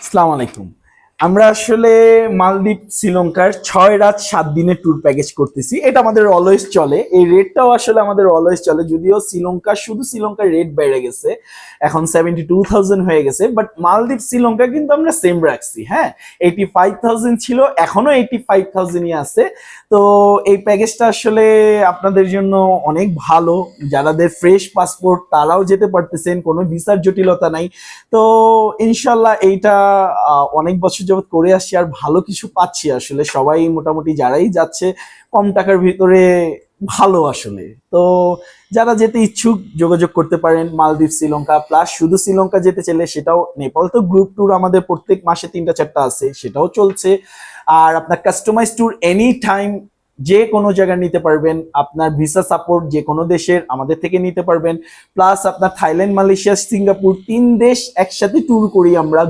আসসালামু আলাইকুম। আমরা আসলে মালদ্বীপ শ্রীলঙ্কার 6 রাত 7 দিনের ট্যুর প্যাকেজ করতেছি। এটা আমাদের অলওয়েজ চলে। এই রেটটাও আসলে আমাদের অলওয়েজ চলে, যদিও শুধু শ্রীলঙ্কার রেট বেড়ে গেছে, এখন 72,000 হয়ে গেছে। বাট মালদ্বীপ শ্রীলঙ্কা কিন্তু আমরা সেম রাখছি। হ্যাঁ, 85,000 ছিল, এখনো 85,000ই আছে। তো এই প্যাকেজটা আসলে আপনাদের জন্য অনেক ভালো। যারাদের ফ্রেশ পাসপোর্ট তারাও যেতে পারতেছেন, কোনো ভিসার জটিলতা নাই। তো ইনশাল্লাহ এইটা অনেক বছর যাবত করে আসছি, আর ভালো কিছু পাচ্ছি। আসলে সবাই মোটামুটি যারাই যাচ্ছে কম টাকার ভিতরে ভালো আসলে। তো যারা যেতে ইচ্ছুক যোগাযোগ করতে পারেন। মালদ্বীপ শ্রীলঙ্কা প্লাস শুধু শ্রীলঙ্কা যেতে চাইলে সেটাও, নেপাল তো গ্রুপ ট্যুর আমাদের প্রত্যেক মাসে 3টা 4টা আছে, সেটাও চলছে। আর আপনার কাস্টমাইজ ট্যুর এনি টাইম যে কোনো জায়গায় নিতে পারবেন। আপনার ভিসা সাপোর্ট যে কোনো দেশের আমাদের থেকে নিতে পারবেন। প্লাস আপনার থাইল্যান্ড, মালয়েশিয়া, সিঙ্গাপুর 3 দেশ একসাথে ট্যুর করি আমরা।